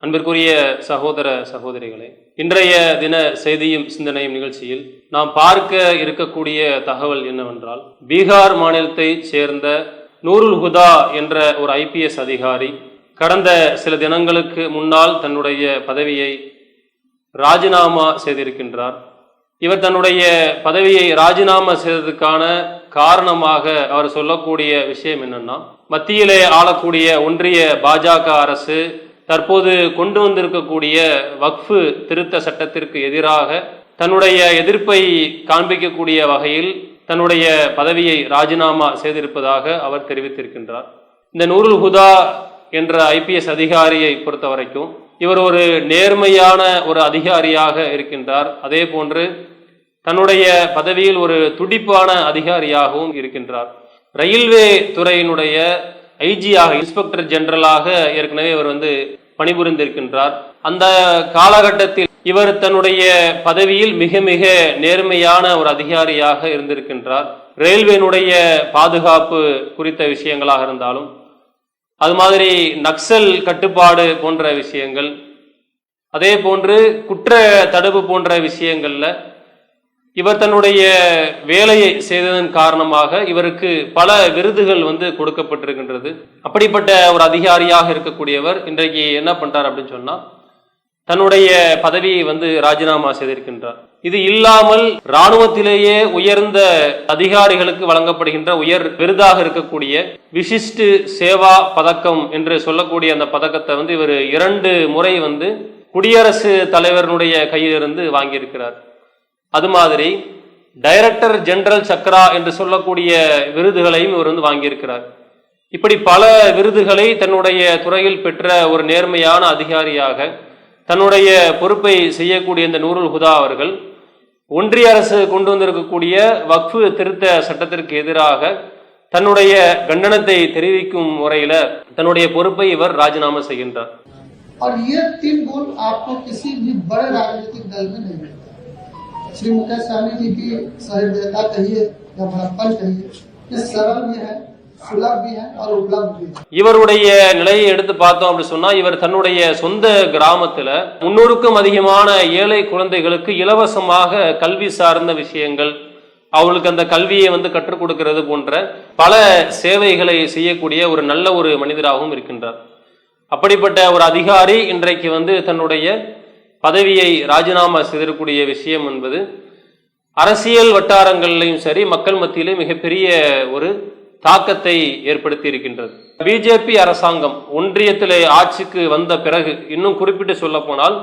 அன்பிற்குரிய சகோதர சகோதரிகளே, இன்றைய தின செய்தியும் சிந்தனையும் நிகழ்ச்சியில் நாம் பார்க்க இருக்கக்கூடிய தகவல் என்னவென்றால், பீகார் மாநிலத்தை சேர்ந்த நூருல் ஹுதா என்ற ஒரு IPS அதிகாரி கடந்த சில தினங்களுக்கு முன்னால் தன்னுடைய பதவியை ராஜினாமா செய்திருக்கின்றார். இவர் தன்னுடைய பதவியை ராஜினாமா செய்ததற்கான காரணமாக அவர் சொல்லக்கூடிய விஷயம் என்னன்னா, மத்தியிலே ஆளக்கூடிய ஒன்றிய பாஜக அரசு தற்போது கொண்டு வந்திருக்கக்கூடிய வக்ஃபு திருத்த சட்டத்திற்கு எதிராக தன்னுடைய எதிர்ப்பை காண்பிக்கக்கூடிய வகையில் தன்னுடைய பதவியை ராஜினாமா செய்திருப்பதாக அவர் தெரிவித்திருக்கின்றார். இந்த நூருல் ஹுதா என்ற IPS அதிகாரியை பொறுத்த வரைக்கும் இவர் ஒரு நேர்மையான ஒரு அதிகாரியாக இருக்கின்றார். அதே போன்று தன்னுடைய பதவியில் ஒரு துடிப்பான அதிகாரியாகவும் இருக்கின்றார். ரயில்வே துறையினுடைய IGயாக இன்ஸ்பெக்டர் ஜெனரலாக ஏற்கனவே இவர் பணிபுரிந்திருக்கின்றார். அந்த காலகட்டத்தில் இவர் தன்னுடைய பதவியில் மிக மிக நேர்மையான ஒரு அதிகாரியாக இருந்திருக்கின்றார். ரயில்வேனுடைய பாதுகாப்பு குறித்த விஷயங்களாக இருந்தாலும், அது மாதிரி நக்சல் கட்டுப்பாடு போன்ற விஷயங்கள், அதே போன்று குற்ற தடுப்பு போன்ற விஷயங்கள்ல இவர் தன்னுடைய வேலையை செய்ததன் காரணமாக இவருக்கு பல விருதுகள் கொடுக்கப்பட்டிருக்கின்றது. அப்படிப்பட்ட ஒரு அதிகாரியாக இருக்கக்கூடியவர் இன்றைக்கு என்ன பண்றார் அப்படின்னு சொன்னா, தன்னுடைய பதவியை ராஜினாமா செய்திருக்கின்றார். இது இல்லாமல் இராணுவத்திலேயே உயர்ந்த அதிகாரிகளுக்கு வழங்கப்படுகின்ற உயர் விருதாக இருக்கக்கூடிய விசிஷ்டு சேவா பதக்கம் என்று சொல்லக்கூடிய அந்த பதக்கத்தை இவர் 2 முறை குடியரசு தலைவருடைய கையிலிருந்து வாங்கியிருக்கிறார். அது மாதிரி டைரக்டர் ஜெனரல் சக்ரா என்று சொல்லக்கூடிய விருதுகளையும் இவர் வாங்கியிருக்கிறார். இப்படி பல விருதுகளை தன்னுடைய துறையில் பெற்ற ஒரு நேர்மையான அதிகாரியாக தன்னுடைய பொறுப்பை செய்யக்கூடிய இந்த நூருல் ஹுதா அவர்கள் ஒன்றிய அரசு கொண்டு வந்திருக்கக்கூடிய வக்ஃபு திருத்த சட்டத்திற்கு எதிராக தன்னுடைய கண்டனத்தை தெரிவிக்கும் முறையில தன்னுடைய பொறுப்பை இவர் ராஜினாமா செய்கின்றார். और ये 3 गुण आपको किसी भी बड़े राजनीतिक दल में नहीं मिलता। श्री मुकेश सहनी जी की सहृदयता कहिए या बड़प्पन कहिए, ये सरल भी है, सुलभ भी है और उपलब्ध भी है. இவருடைய நிலையை எடுத்து பார்த்தோம் அப்படி சொன்னா, இவர் தன்னுடைய சொந்த கிராமத்துல 300க்கும் அதிகமான ஏழை குழந்தைகளுக்கு இலவசமாக கல்வி சார்ந்த விஷயங்கள், அவங்களுக்கு அந்த கல்வியை கற்றுக் கொடுக்கிறது போன்ற பல சேவைகளை செய்யக்கூடிய ஒரு நல்ல ஒரு மனிதராகவும் இருக்கின்றார். அப்படிப்பட்ட ஒரு அதிகாரி இன்றைக்கு தன்னுடைய பதவியை ராஜினாமா செய்திருக்கூடிய விஷயம் என்பது அரசியல் வட்டாரங்களிலும் சரி, மக்கள் மத்தியிலே மிகப்பெரிய ஒரு தாக்கத்தை ஏற்படுத்தி இருக்கின்றது. பிஜேபி அரசாங்கம் ஒன்றியத்திலே ஆட்சிக்கு வந்த பிறகு, இன்னும் குறிப்பிட்டு சொல்ல போனால்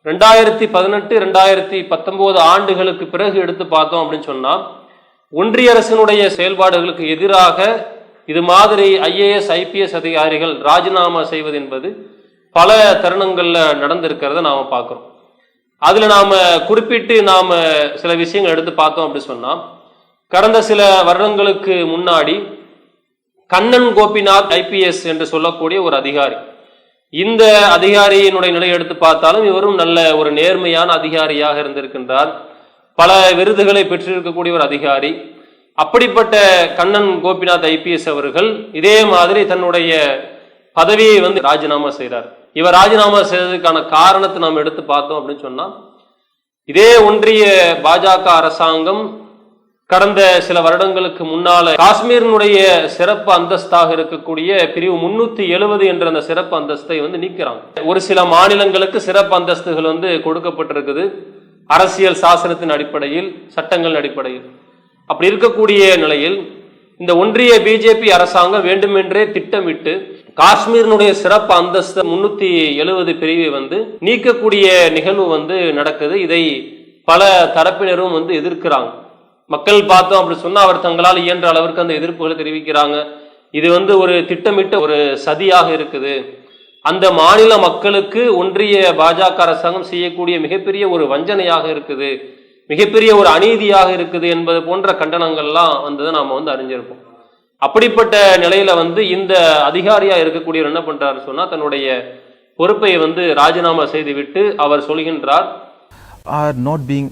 2018 2019 ஆண்டுகளுக்கு பிறகு எடுத்து பார்த்தோம் அப்படின்னு சொன்னா, ஒன்றிய அரசினுடைய செயல்பாடுகளுக்கு எதிராக இது மாதிரி IAS IPS அதிகாரிகள் ராஜினாமா செய்வது என்பது பல தருணங்கள்ல நடந்திருக்கிறத நாம பார்க்கிறோம். அதுல நாம குறிப்பிட்டு சில விஷயங்கள் எடுத்து பார்த்தோம் அப்படி சொன்னா, கடந்த சில வருடங்களுக்கு முன்னாடி கண்ணன் கோபிநாத் IPS என்று சொல்லக்கூடிய ஒரு அதிகாரி, இந்த அதிகாரியினுடைய நிலை எடுத்து பார்த்தாலும் இவரும் நல்ல ஒரு நேர்மையான அதிகாரியாக இருந்திருக்கின்றார். பல விருதுகளை பெற்றிருக்கக்கூடிய ஒரு அதிகாரி. அப்படிப்பட்ட கண்ணன் கோபிநாத் IPS அவர்கள் இதே மாதிரி தன்னுடைய பதவியை ராஜினாமா செய்கிறார். இவர் ராஜினாமா செய்ததுக்கான காரணத்தை நாம் எடுத்து பார்த்தோம் அப்படின்னு சொன்னா, இதே ஒன்றிய பாஜக அரசாங்கம் கடந்த சில வருடங்களுக்கு முன்னால காஷ்மீரினுடைய சிறப்பு அந்தஸ்தாக இருக்கக்கூடிய பிரிவு 370 என்ற அந்த சிறப்பு அந்தஸ்தை நீக்கிறாங்க. ஒரு சில மாநிலங்களுக்கு சிறப்பு அந்தஸ்துகள் கொடுக்கப்பட்டிருக்குது, அரசியல் சாசனத்தின் அடிப்படையில், சட்டங்களின் அடிப்படையில். அப்படி இருக்கக்கூடிய நிலையில் இந்த ஒன்றிய பிஜேபி அரசாங்கம் வேண்டுமென்றே திட்டமிட்டு காஷ்மீரினுடைய சிறப்பு அந்தஸ்து 370 பிரிவை நீக்கக்கூடிய நிகழ்வு நடக்குது. இதை பல தரப்பினரும் எதிர்க்கிறாங்க. மக்கள் பார்த்தோம் அப்படி சொன்னா, அவர் தங்களால் இயன்ற அளவிற்கு அந்த எதிர்ப்புகளை தெரிவிக்கிறாங்க. இது ஒரு திட்டமிட்ட ஒரு சதியாக இருக்குது, அந்த மாநில மக்களுக்கு ஒன்றிய பாஜக அரசாங்கம் செய்யக்கூடிய மிகப்பெரிய ஒரு வஞ்சனையாக இருக்குது, மிகப்பெரிய ஒரு அநீதியாக இருக்குது என்பது போன்ற கண்டனங்கள்லாம் நாம அறிஞ்சிருப்போம். அப்படிப்பட்ட நிலையில இந்த அதிகாரியா இருக்கக்கூடியவர் என்ன பண்றாரு சொன்னா, தன்னுடைய பொறுப்பை ராஜினாமா செய்துவிட்டு அவர் சொல்கின்றார், are not being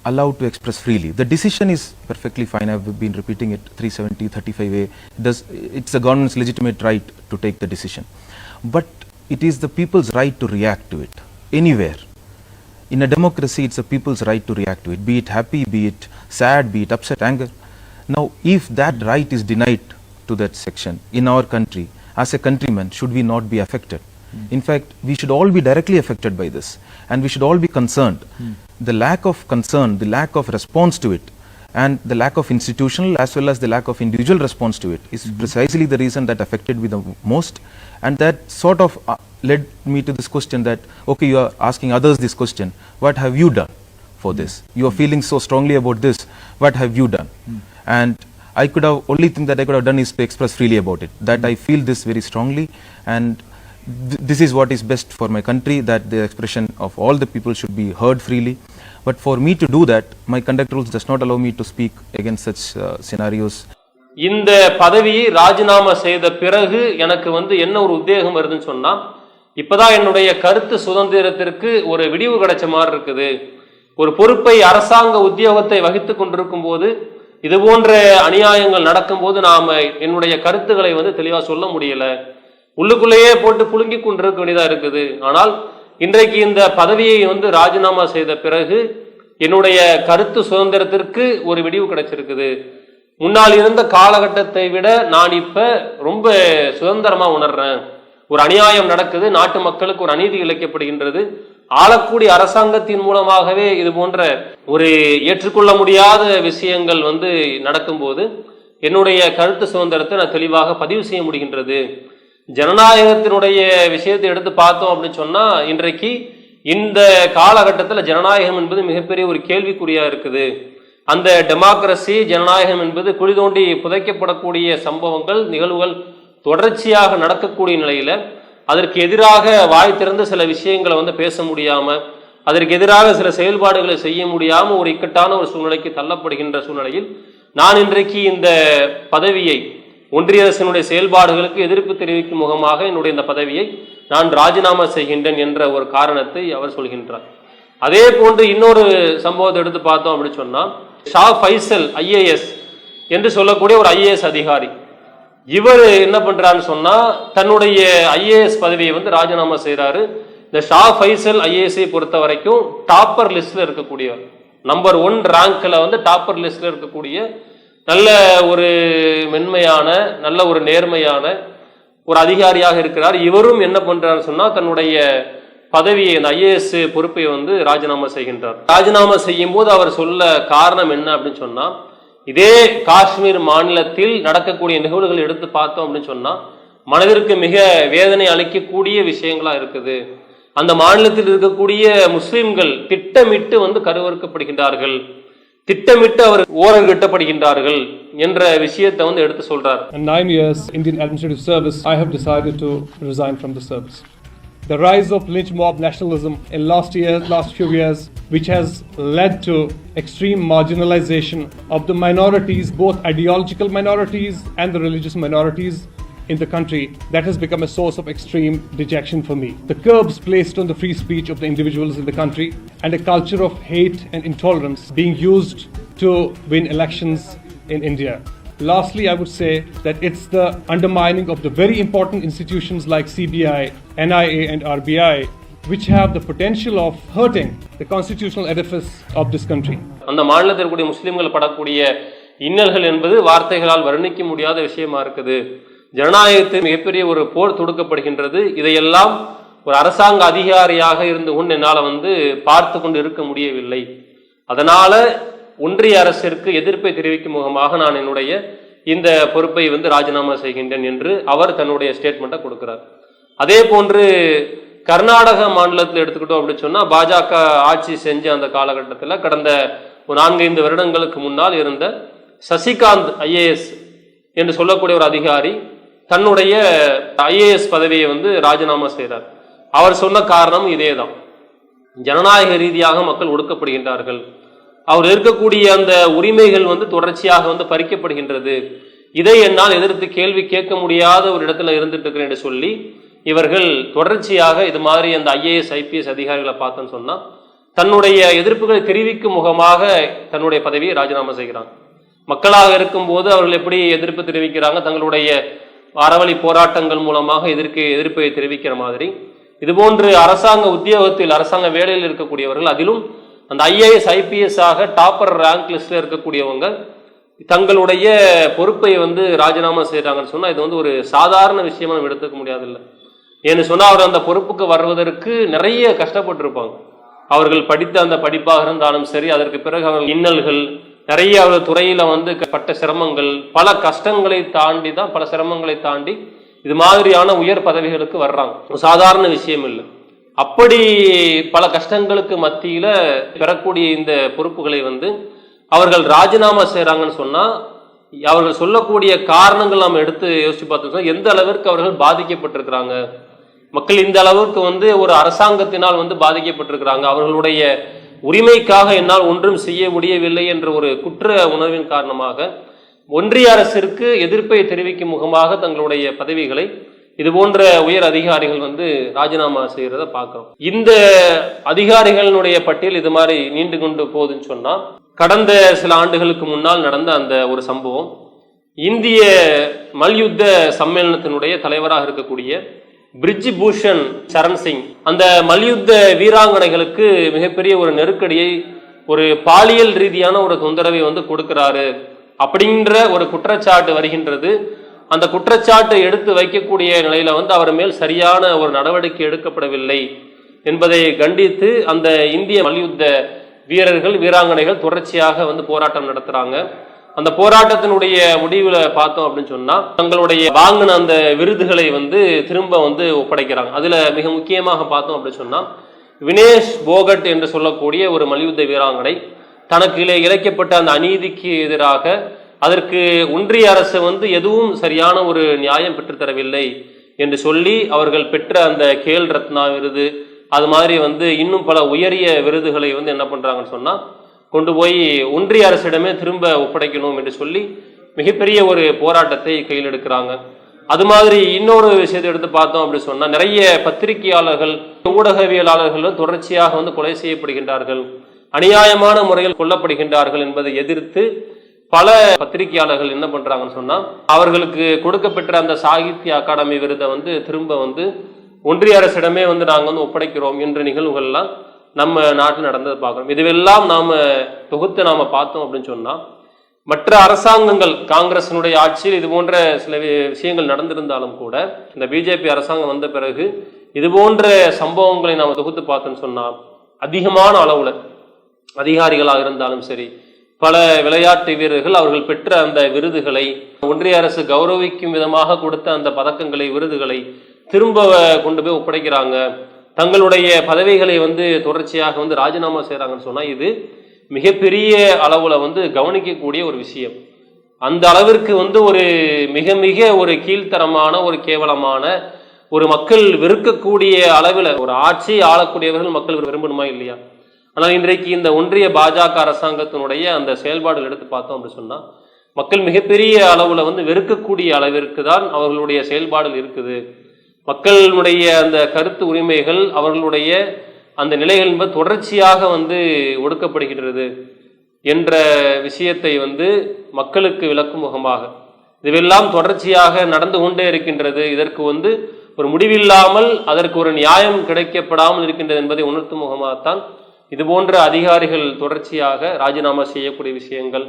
allowed to express freely. The decision is perfectly fine. I've been repeating it 370 35A. It's the government's legitimate right to take the decision. But it is the people's right to react to it anywhere. In a democracy, it's the people's right to react to it, be it happy, be it sad, be it upset, anger. Now, if that right is denied to that section in our country, as a countryman, should we not be affected? In fact, we should all be directly affected by this, and we should all be concerned. The lack of concern, the lack of response to it, and the lack of institutional as well as the lack of individual response to it is precisely the reason that affected me the most, and that sort of led me to this question that, okay, you are asking others this question, what have you done for this? You are feeling so strongly about this, what have you done? And I could have, only thing that I could have done is to express freely about it, that I feel this very strongly, and this is what is best for my country, that the expression of all the people should be heard freely. But for me to do that, my conduct rules does not allow me to speak against such scenarios. இந்த பதவியை ராஜினாமா செய்த பிறகு எனக்கு என்ன ஒரு உத்வேகம் வருதுன்னு சொன்னா, இப்பதான் என்னுடைய கருத்து சுதந்திரத்திற்கு ஒரு விடிவு கிடைச்ச மாதிரி இருக்குது. ஒரு பொறுப்பை, அரசாங்க உத்தியோகத்தை வகித்துக் கொண்டிருக்கும் போது இது போன்ற அநியாயங்கள் நடக்கும் போது நாம என்னுடைய கருத்துக்களை தெளிவா சொல்ல முடியல, உள்ளுக்குள்ளேயே போட்டு புழுங்கி கொண்டிருக்க வேண்டியதா இருக்குது. ஆனால் இன்றைக்கு இந்த பதவியை ராஜினாமா செய்த பிறகு என்னுடைய கருத்து சுதந்திரத்திற்கு ஒரு விடிவு கிடைச்சிருக்குது. முன்னால் இருந்த காலகட்டத்தை விட நான் இப்ப ரொம்ப சுதந்திரமா உணர்றேன். ஒரு அநியாயம் நடக்குது, நாட்டு மக்களுக்கு ஒரு அநீதி இழைக்கப்படுகின்றது. ஆளக்கூடிய அரசாங்கத்தின் மூலமாகவே இது போன்ற ஒரு ஏற்றுக்கொள்ள முடியாத விஷயங்கள் நடக்கும்போது என்னுடைய கருத்து சுதந்திரத்தை நான் தெளிவாக பதிவு செய்ய முடிகின்றது. ஜனநாயகத்தினுடைய விஷயத்தை எடுத்து பார்த்தோம் அப்படின்னு சொன்னா, இன்றைக்கு இந்த காலகட்டத்தில் ஜனநாயகம் என்பது மிகப்பெரிய ஒரு கேள்விக்குறியா இருக்குது. அந்த டெமோக்ரஸி, ஜனநாயகம் என்பது குழி தோண்டி புதைக்கப்படக்கூடிய சம்பவங்கள், நிகழ்வுகள் தொடர்ச்சியாக நடக்கக்கூடிய நிலையில அதற்கு எதிராக வாய் திறந்து சில விஷயங்களை பேச முடியாம, அதற்கு எதிராக சில செயல்பாடுகளை செய்ய முடியாம ஒரு இக்கட்டான ஒரு சூழ்நிலைக்கு தள்ளப்படுகின்ற சூழ்நிலையில் நான் இன்றைக்கு இந்த பதவியை, ஒன்றிய அரசினுடைய செயல்பாடுகளுக்கு எதிர்ப்பு தெரிவிக்கும் முகமாக என்னுடைய இந்த பதவியை நான் ராஜினாமா செய்கின்றேன் என்ற ஒரு காரணத்தை அவர் சொல்கின்றார். அதே போன்று இன்னொரு சம்பவத்தை எடுத்து பார்த்தோம் அப்படின்னு சொன்னா, ஷா ஃபைசல் ஐஏஎஸ் என்று சொல்லக்கூடிய ஒரு ஐஏஎஸ் அதிகாரி, இவர் என்ன பண்றான்னு சொன்னா, தன்னுடைய ஐஏஎஸ் பதவியை ராஜினாமா செய்யறாரு. இந்த ஷா ஃபைசல் ஐஏஎஸ் பொறுத்த வரைக்கும் டாப்பர் லிஸ்ட்ல இருக்கக்கூடியவர், நம்பர் 1 ரேங்க்ல டாப்பர் லிஸ்ட்ல இருக்கக்கூடிய நல்ல ஒரு மென்மையான, நல்ல ஒரு நேர்மையான ஒரு அதிகாரியாக இருக்கிறார். இவரும் என்ன பண்றாரு சொன்னா, தன்னுடைய பதவியை, அந்த ஐஏஎஸ் பொறுப்பை ராஜினாமா செய்கின்றார். ராஜினாமா செய்யும் போது அவர் சொல்ல காரணம் என்ன அப்படின்னு சொன்னா, இதே காஷ்மீர் மாநிலத்தில் நடக்கக்கூடிய நிகழ்வுகள் எடுத்து பார்த்தோம் அப்படின்னு சொன்னா மனதிற்கு மிக வேதனை அளிக்கக்கூடிய விஷயங்களா இருக்குது. அந்த மாநிலத்தில் இருக்கக்கூடிய முஸ்லிம்கள் திட்டமிட்டு கருவறுக்கப்படுகின்றார்கள், திட்டமிட்டு அவர் ஓரங்கட்டப்படுகின்றார்கள் என்ற விஷயத்தை எடுத்து சொல்றார். 9 years Indian administrative service, I have decided to resign from the service. The rise of lynch mob nationalism in last few years, which has led to extreme marginalization of the minorities, both ideological minorities and the religious minorities in the country, that has become a source of extreme dejection for me. The curbs placed on the free speech of the individuals in the country and a culture of hate and intolerance being used to win elections in India. Lastly, I would say that it's the undermining of the very important institutions like CBI, NIA and RBI, which have the potential of hurting the constitutional edifice of this country. அந்த மாநிலத்தில் இருக்கக்கூடிய முஸ்லிம்கள் படக்கூடிய இன்னல்கள் என்பது வார்த்தைகளால் வர்ணிக்க முடியாத விஷயமா இருக்குது. ஜனநாயகத்தில் மிகப்பெரிய ஒரு போர் தொடுக்கப்படுகின்றது. இதையெல்லாம் ஒரு அரசாங்க அதிகாரியாக இருந்து கொண்டு என்னால் பார்த்து கொண்டு இருக்க முடியவில்லை. அதனால ஒன்றிய அரசிற்கு எதிர்ப்பை தெரிவிக்கும் முகமாக நான் என்னுடைய இந்த பொறுப்பை ராஜினாமா செய்கின்றேன் என்று அவர் தன்னுடைய ஸ்டேட்மெண்ட்டை கொடுக்கிறார். அதே போன்று கர்நாடக மாநிலத்தில் எடுத்துக்கிட்டோம் அப்படின்னு சொன்னா, பாஜக ஆட்சி செஞ்ச அந்த காலகட்டத்தில் கடந்த 4-5 வருடங்களுக்கு முன்னால் இருந்த சசிகாந்த் ஐஏஎஸ் என்று சொல்லக்கூடிய ஒரு அதிகாரி தன்னுடைய ஐஏஎஸ் பதவியை ராஜினாமா செய்கிறார். அவர் சொன்ன காரணம் இதேதான், ஜனநாயக ரீதியாக மக்கள் ஒடுக்கப்படுகின்றார்கள், அவர் இருக்கக்கூடிய அந்த உரிமைகள் தொடர்ச்சியாக பறிக்கப்படுகின்றது, இதை என்னால் எதிர்த்து கேள்வி கேட்க முடியாத ஒரு இடத்துல இருந்துட்டு இருக்கிறேன் என்று சொல்லி இவர்கள் தொடர்ச்சியாக இது மாதிரி அந்த ஐஏஎஸ் ஐபிஎஸ் அதிகாரிகளை பார்த்தோன்னு சொன்னா தன்னுடைய எதிர்ப்புகளை தெரிவிக்கும் முகமாக தன்னுடைய பதவியை ராஜினாமா செய்கிறாங்க. மக்களாக இருக்கும் போது அவர்கள் எப்படி எதிர்ப்பு தெரிவிக்கிறாங்க, தங்களுடைய அறவழி போராட்டங்கள் மூலமாக எதிர்ப்பை தெரிவிக்கிற மாதிரி இதுபோன்று அரசாங்க உத்தியோகத்தில் அரசாங்க வேலையில் இருக்கக்கூடியவர்கள், அதிலும் அந்த IAS IPS ஆக டாப்பர் ரேங்க் லிஸ்ட்ல இருக்கக்கூடியவங்க தங்களுடைய பொறுப்பை ராஜினாமா செய்யறாங்கன்னு சொன்னா இது ஒரு சாதாரண விஷயமா நம்ம எடுத்துக்க முடியாதுல்ல. ஏன்னு சொன்னா அவர் அந்த பொறுப்புக்கு வருவதற்கு நிறைய கஷ்டப்பட்டிருப்பாங்க. அவர்கள் படித்த அந்த படிப்பாக இருந்தாலும் சரி, அதற்கு பிறகு அவர்கள் இன்னல்கள் நிறைய அவர் துறையில பட்ட சிரமங்கள், பல கஷ்டங்களை தாண்டி தான், பல சிரமங்களை தாண்டி இது மாதிரியான உயர் பதவிகளுக்கு வர்றாங்க. சாதாரண விஷயம் இல்லை. அப்படி பல கஷ்டங்களுக்கு மத்தியில பெறக்கூடிய இந்த பொறுப்புகளை அவர்கள் ராஜினாமா செய்யறாங்கன்னு சொன்னா அவர்கள் சொல்லக்கூடிய காரணங்கள் நம்ம எடுத்து யோசிச்சு பார்த்தோம்னா எந்த அளவிற்கு அவர்கள் பாதிக்கப்பட்டிருக்கிறாங்க, மக்கள் இந்த அளவுக்கு ஒரு அரசாங்கத்தினால் பாதிக்கப்பட்டிருக்கிறாங்க, அவர்களுடைய உரிமைக்காக என்னால் ஒன்றும் செய்ய முடியவில்லை என்ற ஒரு குற்ற உணர்வின் காரணமாக ஒன்றிய அரசிற்கு எதிர்ப்பை தெரிவிக்கும் முகமாக தங்களுடைய பதவிகளை இது போன்ற உயர் அதிகாரிகள் ராஜினாமா செய்யறத பார்க்கிறோம். இந்த அதிகாரிகளுடைய பட்டியல் இது மாதிரி நீண்டு கொண்டு போகுதுன்னு சொன்னா, கடந்த சில ஆண்டுகளுக்கு முன்னால் நடந்த அந்த ஒரு சம்பவம், இந்திய மல்யுத்த சம்மேளனத்தினுடைய தலைவராக இருக்கக்கூடிய பிரிட்ஜ் பூஷன் சரண் சிங் அந்த மல்யுத்த வீராங்கனைகளுக்கு மிகப்பெரிய ஒரு நெருக்கடியை, ஒரு பாலியல் ரீதியான ஒரு தொந்தரவை கொடுக்கிறாரு அப்படின்ற ஒரு குற்றச்சாட்டு வருகின்றது. அந்த குற்றச்சாட்டை எடுத்து வைக்கக்கூடிய நிலையில அவர் மேல் சரியான ஒரு நடவடிக்கை எடுக்கப்படவில்லை என்பதை கண்டித்து அந்த இந்திய மல்யுத்த வீரர்கள் வீராங்கனைகள் தொடர்ச்சியாக போராட்டம் நடத்துறாங்க. அந்த போராட்டத்தினுடைய முடிவுல பார்த்தோம் அப்படின்னு சொன்னா தங்களுடைய வாங்கின அந்த விருதுகளை திரும்ப ஒப்படைக்கிறாங்க. அதுல மிக முக்கியமாக பார்த்தோம் அப்படின்னு சொன்னா வினேஷ் போகட் என்று சொல்லக்கூடிய ஒரு மல்யுத்த வீராங்கனை தனக்கு இழைக்கப்பட்ட அந்த அநீதிக்கு எதிராக அதற்கு ஒன்றிய அரசு எதுவும் சரியான ஒரு நியாயம் பெற்றுத்தரவில்லை என்று சொல்லி அவர்கள் பெற்ற அந்த கேல் ரத்னா விருது, அது மாதிரி இன்னும் பல உயரிய விருதுகளை என்ன பண்றாங்கன்னு சொன்னா கொண்டு போய் ஒன்றிய அரசிடமே திரும்ப ஒப்படைக்கணும் என்று சொல்லி மிகப்பெரிய ஒரு போராட்டத்தை கையில் எடுக்கிறாங்க. அது மாதிரி இன்னொரு விஷயத்தை எடுத்து பார்த்தோம் அப்படின்னு சொன்னா நிறைய பத்திரிகையாளர்கள் ஊடகவியலாளர்கள் தொடர்ச்சியாக கொலை செய்யப்படுகின்றார்கள், அநியாயமான முறையில் கொல்லப்படுகின்றார்கள் என்பதை எதிர்த்து பல பத்திரிகையாளர்கள் என்ன பண்றாங்கன்னு சொன்னா அவர்களுக்கு கொடுக்கப்பெற்ற அந்த சாகித்ய அகாடமி விருதை திரும்ப ஒன்றிய அரசிடமே நாங்க ஒப்படைக்கிறோம் என்ற நிகழ்வுகள்லாம் நம்ம நாட்டில் நடந்ததை பார்க்கிறோம். இதுவெல்லாம் நாம தொகுத்து நாம பார்த்தோம் அப்படின்னு சொன்னா மற்ற அரசாங்கங்கள் காங்கிரசினுடைய ஆட்சியில் இது போன்ற சில விஷயங்கள் நடந்திருந்தாலும் கூட இந்த பிஜேபி அரசாங்கம் வந்த பிறகு இது போன்ற சம்பவங்களை நாம தொகுத்து பார்த்தோம்னு சொன்னா அதிகமான அளவுல அதிகாரிகளாக இருந்தாலும் சரி, பல விளையாட்டு வீரர்கள் அவர்கள் பெற்ற அந்த விருதுகளை ஒன்றிய அரசு கௌரவிக்கும் விதமாக கொடுத்த அந்த பதக்கங்களை விருதுகளை திரும்ப கொண்டு போய் ஒப்படைக்கிறாங்க. தங்களுடைய பதவிகளை தொடர்ச்சியாக ராஜினாமா செய்யறாங்கன்னு சொன்னா இது மிகப்பெரிய அளவுல கவனிக்கக்கூடிய ஒரு விஷயம். அந்த அளவிற்கு ஒரு மிக மிக ஒரு கீழ்த்தரமான ஒரு கேவலமான ஒரு மக்கள் வெறுக்கக்கூடிய அளவில் ஒரு ஆட்சி ஆளக்கூடியவர்கள் மக்கள் விரும்பணுமா இல்லையா? ஆனால் இன்றைக்கு இந்த ஒன்றிய பாஜக அரசாங்கத்தினுடைய அந்த செயல்பாடுகள் எடுத்து பார்த்தோம் அப்படின்னு சொன்னா மக்கள் மிகப்பெரிய அளவுல வெறுக்கக்கூடிய அளவிற்கு தான் அவர்களுடைய செயல்பாடுகள் இருக்குது. மக்களுடைய அந்த கருத்து உரிமைகள் அவர்களுடைய அந்த நிலைகள் என்பது தொடர்ச்சியாக ஒடுக்கப்படுகின்றது என்ற விஷயத்தை மக்களுக்கு விளக்கும் முகமாக இதுவெல்லாம் தொடர்ச்சியாக நடந்து கொண்டே இருக்கின்றது. இதற்கு ஒரு முடிவில்லாமல் அதற்கு ஒரு நியாயம் கிடைக்கப்படாமல் இருக்கின்றது என்பதை உணர்த்தும் முகமாகத்தான் இது போன்ற அதிகாரிகள் தொடர்ச்சியாக ராஜினாமா செய்யக்கூடிய விஷயங்கள்,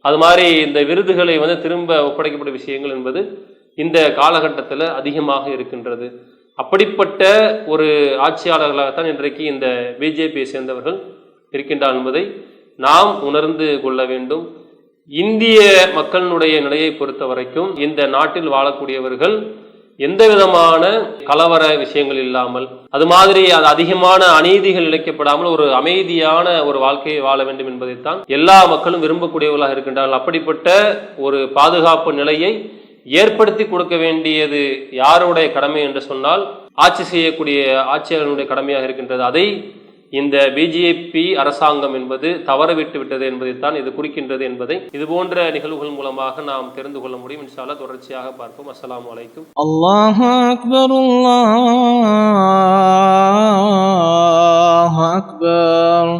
அது மாதிரி இந்த விருதுகளை திரும்ப ஒப்படைக்கக்கூடிய விஷயங்கள் என்பது இந்த காலகட்டத்தில் அதிகமாக இருக்கின்றது. அப்படிப்பட்ட ஒரு ஆட்சியாளர்களாகத்தான் இன்றைக்கு இந்த பிஜேபியை சேர்ந்தவர்கள் இருக்கின்றார் என்பதை நாம் உணர்ந்து கொள்ள வேண்டும். இந்திய மக்களினுடைய நிலையை பொறுத்த வரைக்கும் இந்த நாட்டில் வாழக்கூடியவர்கள் எந்த விதமான கலவர விஷயங்கள் இல்லாமல், அது மாதிரி அது அதிகமான அநீதிகள் இழைக்கப்படாமல் ஒரு அமைதியான ஒரு வாழ்க்கையை வாழ வேண்டும் என்பதைத்தான் எல்லா மக்களும் விரும்பக்கூடியவர்களாக இருக்கின்றார்கள். அப்படிப்பட்ட ஒரு பாதுகாப்பு நிலையை ஏற்படுத்தி கொடுக்க வேண்டியது யாருடைய கடமை என்று சொன்னால் ஆட்சி செய்யக்கூடிய ஆட்சியாளர்களுடைய கடமையாக இருக்கின்றது. அதை இந்த பிஜேபி அரசாங்கம் என்பது தவறவிட்டு விட்டது என்பதைத்தான் இது குறிக்கின்றது என்பதை இது போன்ற நிகழ்வுகள் மூலமாக நாம் தெரிந்து கொள்ள முடியும். இன்ஷா அல்லாஹ் தொடர்ச்சியாக பார்ப்போம். அஸ்ஸலாமு அலைக்கும். அல்லாஹு அக்பர், அல்லாஹு அக்பர்.